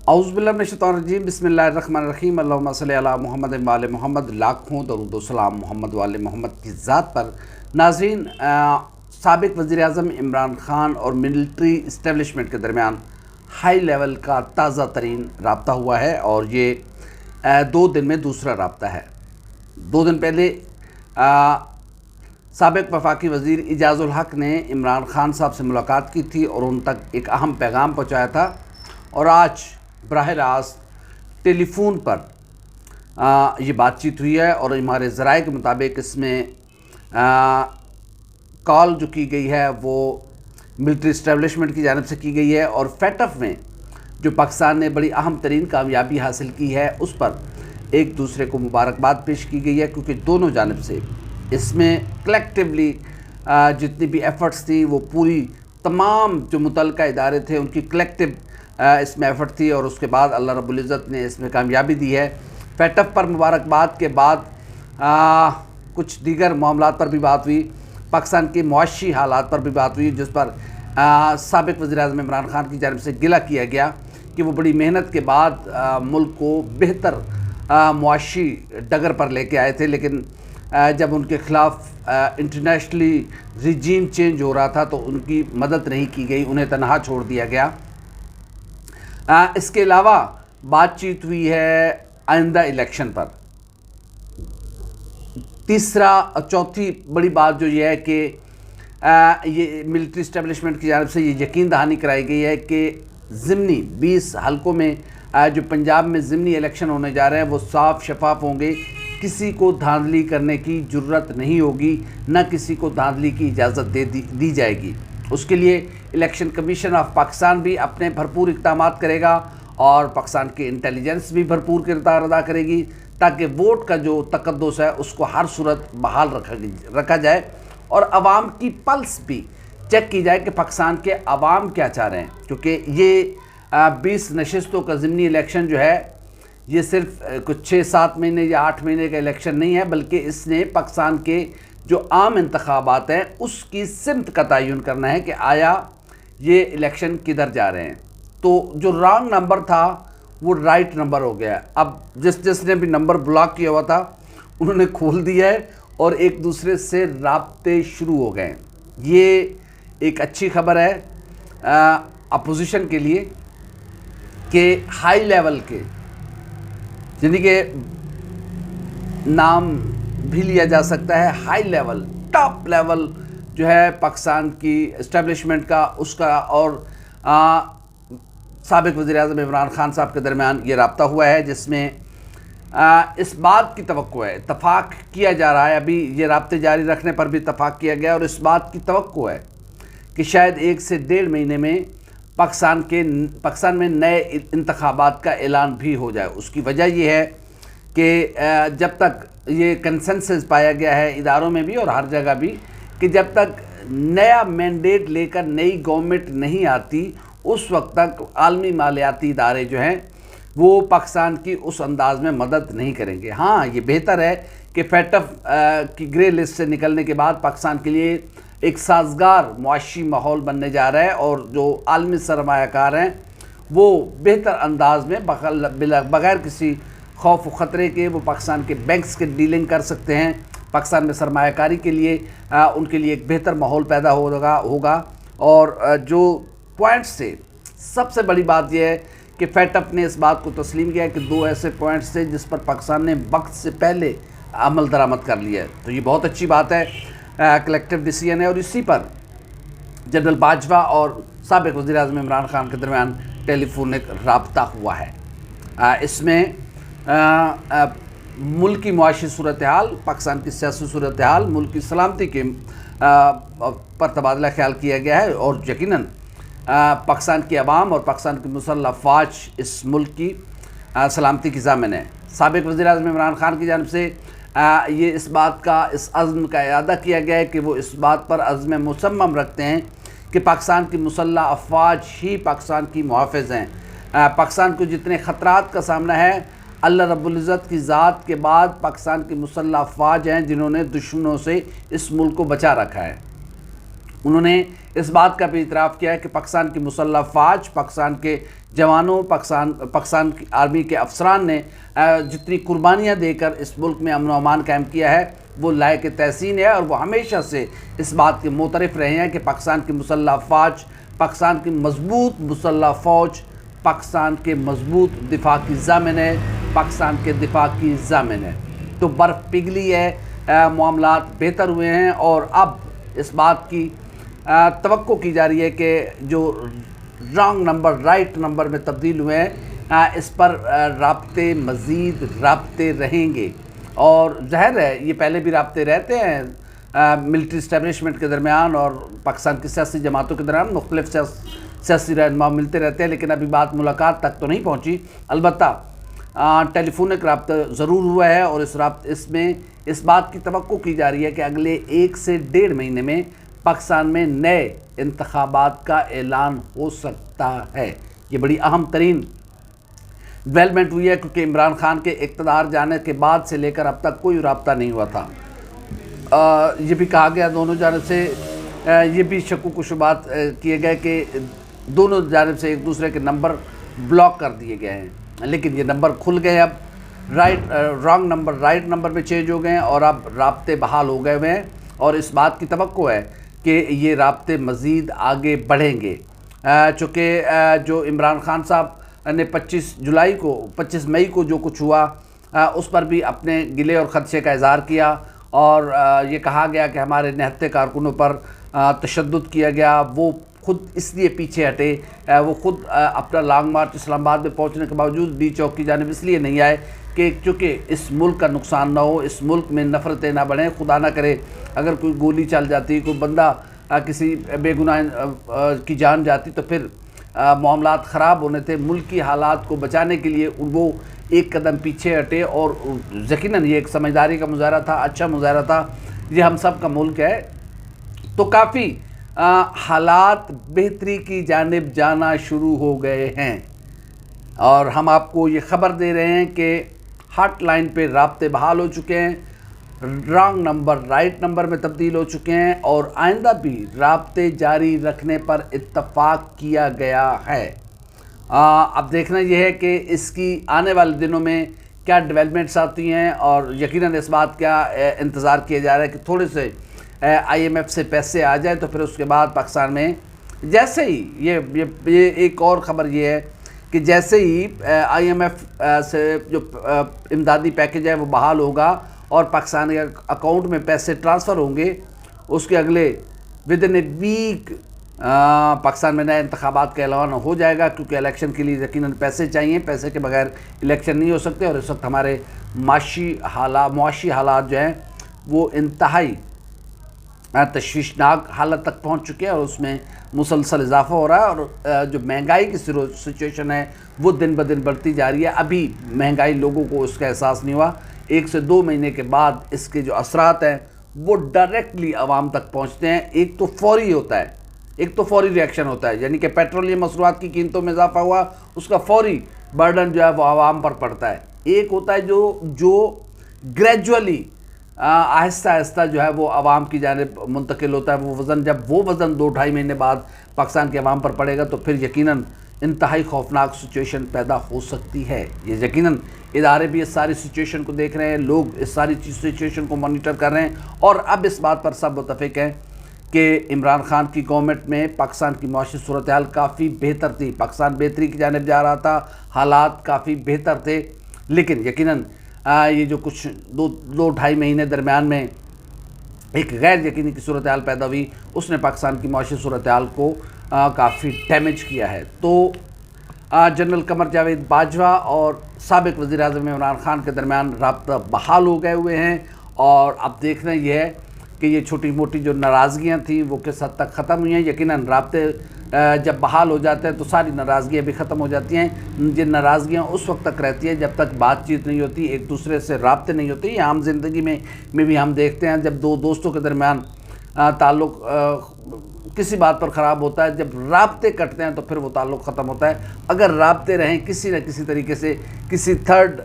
اعوذ باللہ من الشیطان الرجیم، بسم اللہ الرحمن الرحیم، اللہم صلی علی محمد وآل محمد۔ لاکھوں درود و سلام محمد وآل محمد کی ذات پر۔ ناظرین، سابق وزیر اعظم عمران خان اور ملٹری اسٹیبلشمنٹ کے درمیان ہائی لیول کا تازہ ترین رابطہ ہوا ہے، اور یہ 2 دن میں دوسرا رابطہ ہے۔ 2 دن پہلے سابق وفاقی وزیر اعجاز الحق نے عمران خان صاحب سے ملاقات کی تھی اور ان تک ایک اہم پیغام پہنچایا تھا، اور آج براہ راست ٹیلی فون پر یہ بات چیت ہوئی ہے، اور ہمارے ذرائع کے مطابق اس میں کال جو کی گئی ہے وہ ملٹری اسٹیبلشمنٹ کی جانب سے کی گئی ہے، اور فیٹف میں جو پاکستان نے بڑی اہم ترین کامیابی حاصل کی ہے اس پر ایک دوسرے کو مبارکباد پیش کی گئی ہے، کیونکہ دونوں جانب سے اس میں کلیکٹیولی جتنی بھی ایفرٹس تھیں وہ پوری تمام جو متعلقہ ادارے تھے ان کی کلیکٹیو اس میں ایفرٹ تھی، اور اس کے بعد اللہ رب العزت نے اس میں کامیابی دی ہے۔ فیٹف پر مبارکباد کے بعد کچھ دیگر معاملات پر بھی بات ہوئی، پاکستان کے معاشی حالات پر بھی بات ہوئی، جس پر سابق وزیر اعظم عمران خان کی جانب سے گلہ کیا گیا کہ وہ بڑی محنت کے بعد ملک کو بہتر معاشی ڈگر پر لے کے آئے تھے، لیکن جب ان کے خلاف انٹرنیشنلی ریجیم چینج ہو رہا تھا تو ان کی مدد نہیں کی گئی، انہیں تنہا چھوڑ دیا گیا۔ اس کے علاوہ بات چیت ہوئی ہے آئندہ الیکشن پر۔ چوتھی بڑی بات جو یہ ہے کہ یہ ملٹری اسٹیبلشمنٹ کی جانب سے یہ یقین دہانی کرائی گئی ہے کہ ضمنی 20 حلقوں میں جو پنجاب میں ضمنی الیکشن ہونے جا رہے ہیں وہ صاف شفاف ہوں گے، کسی کو دھاندلی کرنے کی جرت نہیں ہوگی، نہ کسی کو دھاندلی کی اجازت دی جائے گی۔ اس کے لیے الیکشن کمیشن آف پاکستان بھی اپنے بھرپور اقدامات کرے گا، اور پاکستان کی انٹیلیجنس بھی بھرپور کردار ادا کرے گی، تاکہ ووٹ کا جو تقدس ہے اس کو ہر صورت بحال رکھا جائے، اور عوام کی پلس بھی چیک کی جائے کہ پاکستان کے عوام کیا چاہ رہے ہیں، کیونکہ یہ 20 نشستوں کا ضمنی الیکشن جو ہے یہ صرف کچھ 6-7 مہینے یا 8 مہینے کا الیکشن نہیں ہے، بلکہ اس نے پاکستان کے جو عام انتخابات ہیں اس کی سمت کا تعین کرنا ہے کہ آیا یہ الیکشن کدھر جا رہے ہیں۔ تو جو رانگ نمبر تھا وہ رائٹ نمبر ہو گیا۔ اب جس نے بھی نمبر بلاک کیا ہوا تھا انہوں نے کھول دیا ہے، اور ایک دوسرے سے رابطے شروع ہو گئے ہیں۔ یہ ایک اچھی خبر ہے اپوزیشن کے لیے کہ ہائی لیول کے، یعنی کہ نام بھی لیا جا سکتا ہے ہائی لیول، ٹاپ لیول جو ہے پاکستان کی اسٹیبلشمنٹ کا، اس کا اور سابق وزیر اعظم عمران خان صاحب کے درمیان یہ رابطہ ہوا ہے، جس میں اس بات کی توقع ہے، اتفاق کیا جا رہا ہے، ابھی یہ رابطے جاری رکھنے پر بھی اتفاق کیا گیا، اور اس بات کی توقع ہے کہ شاید 1 سے 1.5 مہینے میں پاکستان میں نئے انتخابات کا اعلان بھی ہو جائے۔ اس کی وجہ یہ ہے کہ جب تک یہ کنسنسس پایا گیا ہے اداروں میں بھی اور ہر جگہ بھی کہ جب تک نیا مینڈیٹ لے کر نئی گورنمنٹ نہیں آتی اس وقت تک عالمی مالیاتی ادارے جو ہیں وہ پاکستان کی اس انداز میں مدد نہیں کریں گے۔ ہاں، یہ بہتر ہے کہ فیٹف کی گرے لسٹ سے نکلنے کے بعد پاکستان کے لیے ایک سازگار معاشی ماحول بننے جا رہا ہے، اور جو عالمی سرمایہ کار ہیں وہ بہتر انداز میں بغیر کسی خوف و خطرے کے وہ پاکستان کے بینکس کے ڈیلنگ کر سکتے ہیں۔ پاکستان میں سرمایہ کاری کے لیے ان کے لیے ایک بہتر ماحول پیدا ہوگا، اور جو پوائنٹس سے سب سے بڑی بات یہ ہے کہ فیٹف نے اس بات کو تسلیم کیا کہ 2 ایسے پوائنٹس تھے جس پر پاکستان نے وقت سے پہلے عمل درآمد کر لیا ہے، تو یہ بہت اچھی بات ہے، کلیکٹیو ڈیسیژن ہے، اور اسی پر جنرل باجوہ اور سابق وزیر اعظم عمران خان کے درمیان ٹیلی فونک رابطہ ہوا ہے۔ اس میں ملکی معاشی صورتحال، پاکستان کی سیاسی صورتحال، ملک کی سلامتی کے پر تبادلہ خیال کیا گیا ہے، اور یقیناً پاکستان کی عوام اور پاکستان کی مسلح افواج اس ملک کی سلامتی کی ضامن ہے۔ سابق وزیر اعظم عمران خان کی جانب سے یہ اس بات کا، اس عزم کا اعادہ کیا گیا ہے کہ وہ اس بات پر عزم مصمم رکھتے ہیں کہ پاکستان کی مسلح افواج ہی پاکستان کی محافظ ہیں۔ پاکستان کو جتنے خطرات کا سامنا ہے، اللہ رب العزت کی ذات کے بعد پاکستان کی مسلح افواج ہیں جنہوں نے دشمنوں سے اس ملک کو بچا رکھا ہے، انہوں نے اس بات کا بھی اعتراف کیا ہے کہ پاکستان کی مسلح افواج، پاکستان کے جوانوں، پاکستان کی آرمی کے افسران نے جتنی قربانیاں دے کر اس ملک میں امن و امان قائم کیا ہے وہ لائق تحسین ہے، اور وہ ہمیشہ سے اس بات کے معترف رہے ہیں کہ پاکستان کی مسلح افواج، پاکستان کی مضبوط مسلح فوج پاکستان کے مضبوط دفاع کی ضامن ہے، پاکستان کے دفاع کی ضامن ہے۔ تو برف پگھلی ہے، معاملات بہتر ہوئے ہیں، اور اب اس بات کی توقع کی جا رہی ہے کہ جو رانگ نمبر رائٹ نمبر میں تبدیل ہوئے ہیں اس پر رابطے، مزید رابطے رہیں گے، اور ظاہر ہے یہ پہلے بھی رابطے رہتے ہیں ملٹری اسٹیبلشمنٹ کے درمیان اور پاکستان کی سیاسی جماعتوں کے درمیان، مختلف سیاسی رہنما ملتے رہتے ہیں، لیکن ابھی بات ملاقات تک تو نہیں پہنچی۔ البتہ ٹیلی فونک رابطہ ضرور ہوا ہے، اور اس میں اس بات کی توقع کی جا رہی ہے کہ اگلے 1 سے 1.5 مہینے میں پاکستان میں نئے انتخابات کا اعلان ہو سکتا ہے۔ یہ بڑی اہم ترین ڈیولپمنٹ ہوئی ہے، کیونکہ عمران خان کے اقتدار جانے کے بعد سے لے کر اب تک کوئی رابطہ نہیں ہوا تھا۔ یہ بھی کہا گیا دونوں جانب سے، یہ بھی شکوک و شبہات کیے گئے کہ دونوں جانب سے ایک دوسرے کے نمبر بلاک کر دیے گئے ہیں، لیکن یہ نمبر کھل گئے، اب رانگ نمبر رائٹ نمبر میں چینج ہو گئے ہیں، اور اب رابطے بحال ہو گئے ہوئے ہیں، اور اس بات کی توقع ہے کہ یہ رابطے مزید آگے بڑھیں گے، چونکہ جو عمران خان صاحب نے 25 مئی کو جو کچھ ہوا اس پر بھی اپنے گلے اور خدشے کا اظہار کیا، اور یہ کہا گیا کہ ہمارے نہتے کارکنوں پر تشدد کیا گیا، وہ خود اس لیے پیچھے ہٹے، وہ خود اپنا لانگ مارچ اسلام آباد میں پہنچنے کے باوجود ڈی چوک کی جانب اس لیے نہیں آئے کہ چونکہ اس ملک کا نقصان نہ ہو، اس ملک میں نفرتیں نہ بڑھیں، خدا نہ کرے اگر کوئی گولی چل جاتی، کوئی بندہ کسی بے گناہ کی جان جاتی تو پھر معاملات خراب ہونے تھے۔ ملکی حالات کو بچانے کے لیے وہ ایک قدم پیچھے ہٹے، اور یقیناً یہ ایک سمجھداری کا مظاہرہ تھا، اچھا مظاہرہ تھا، یہ ہم سب کا ملک ہے۔ تو کافی حالات بہتری کی جانب جانا شروع ہو گئے ہیں، اور ہم آپ کو یہ خبر دے رہے ہیں کہ ہاٹ لائن پہ رابطے بحال ہو چکے ہیں، رانگ نمبر رائٹ نمبر میں تبدیل ہو چکے ہیں، اور آئندہ بھی رابطے جاری رکھنے پر اتفاق کیا گیا ہے۔ اب دیکھنا یہ ہے کہ اس کی آنے والے دنوں میں کیا ڈیولپمنٹس آتی ہیں، اور یقیناً اس بات کا انتظار کیا جا رہا ہے کہ تھوڑے سے IMF سے پیسے آ جائیں، تو پھر اس کے بعد پاکستان میں جیسے ہی یہ ایک اور خبر یہ ہے کہ جیسے ہی IMF سے جو امدادی پیکج ہے وہ بحال ہوگا اور پاکستان کے اکاؤنٹ میں پیسے ٹرانسفر ہوں گے، اس کے اگلے ودن اے ویک پاکستان میں نئے انتخابات کا اعلان ہو جائے گا، کیونکہ الیکشن کے لیے یقیناً پیسے چاہیے، پیسے کے بغیر الیکشن نہیں ہو سکتے، اور اس وقت ہمارے معاشی حالات جو ہیں وہ انتہائی تشویشناک حالت تک پہنچ چکے ہیں، اور اس میں مسلسل اضافہ ہو رہا ہے، اور جو مہنگائی کی سچویشن ہے وہ دن بدن بڑھتی جا رہی ہے۔ ابھی مہنگائی لوگوں کو اس کا احساس نہیں ہوا، 1 سے 2 مہینے کے بعد اس کے جو اثرات ہیں وہ ڈائریکٹلی عوام تک پہنچتے ہیں۔ ایک تو فوری ریئیکشن ہوتا ہے، یعنی کہ پیٹرولیم مصنوعات کی قیمتوں میں اضافہ ہوا، اس کا فوری برڈن جو ہے وہ عوام پر پڑتا ہے۔ ایک ہوتا ہے جو گریجولی آہستہ آہستہ جو ہے وہ عوام کی جانب منتقل ہوتا ہے، وہ وزن جب وہ وزن 2-2.5 مہینے بعد پاکستان کے عوام پر پڑے گا تو پھر یقیناً انتہائی خوفناک سچویشن پیدا ہو سکتی ہے۔ یہ یقیناً ادارے بھی اس ساری سچویشن کو دیکھ رہے ہیں، لوگ اس ساری سچویشن کو مانیٹر کر رہے ہیں، اور اب اس بات پر سب متفق ہیں کہ عمران خان کی گورنمنٹ میں پاکستان کی معاشی صورتحال کافی بہتر تھی، پاکستان بہتری کی جانب جا رہا تھا، حالات کافی بہتر تھے، لیکن یقیناً یہ جو کچھ 2-2.5 مہینے درمیان میں ایک غیر یقینی کی صورتحال پیدا ہوئی، اس نے پاکستان کی معاشی صورتحال کو کافی ڈیمیج کیا ہے۔ تو جنرل قمر جاوید باجوہ اور سابق وزیر اعظم عمران خان کے درمیان رابطہ بحال ہو گئے ہوئے ہیں، اور اب دیکھنا یہ ہے کہ یہ چھوٹی موٹی جو ناراضگیاں تھیں وہ کس حد تک ختم ہوئی ہیں۔ یقیناً رابطے جب بحال ہو جاتے ہیں تو ساری ناراضگیاں بھی ختم ہو جاتی ہیں، یہ ناراضگیاں اس وقت تک رہتی ہیں جب تک بات چیت نہیں ہوتی، ایک دوسرے سے رابطے نہیں ہوتے۔ یہ عام زندگی میں بھی ہم دیکھتے ہیں، جب دو دوستوں کے درمیان تعلق کسی بات پر خراب ہوتا ہے، جب رابطے کٹتے ہیں تو پھر وہ تعلق ختم ہوتا ہے۔ اگر رابطے رہیں کسی نہ کسی طریقے سے، کسی تھرڈ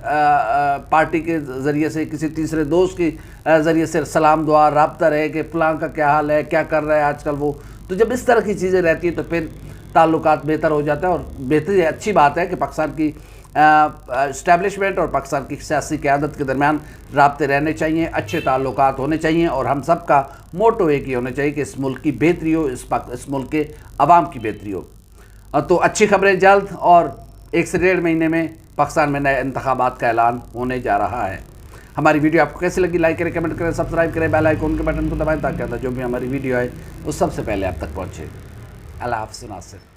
پارٹی کے ذریعے سے، کسی تیسرے دوست کے ذریعے سے سلام دعا رابطہ رہے کہ فلاں کا کیا حال ہے، کیا کر رہا ہے آج کل وہ، تو جب اس طرح کی چیزیں رہتی ہیں تو پھر تعلقات بہتر ہو جاتا ہے۔ اور بہتر اچھی بات ہے کہ پاکستان کی اسٹیبلشمنٹ اور پاکستان کی سیاسی قیادت کے درمیان رابطے رہنے چاہیے، اچھے تعلقات ہونے چاہیے، اور ہم سب کا موٹو ایک ہی ہونا چاہیے کہ اس ملک کی بہتری ہو، اس ملک کے عوام کی بہتری ہو۔ تو اچھی خبریں جلد، اور 1 سے 1.5 مہینے میں پاکستان میں نئے انتخابات کا اعلان ہونے جا رہا ہے۔ ہماری ویڈیو آپ کو کیسی لگی؟ لائک کریں، کمنٹ کریں، سبسکرائب کریں، بیل آئیکن کے بٹن کو دبائیں تاکہ جو بھی ہماری ویڈیو ہے وہ سب سے پہلے آپ تک پہنچے۔ اللہ حافظ ناصر۔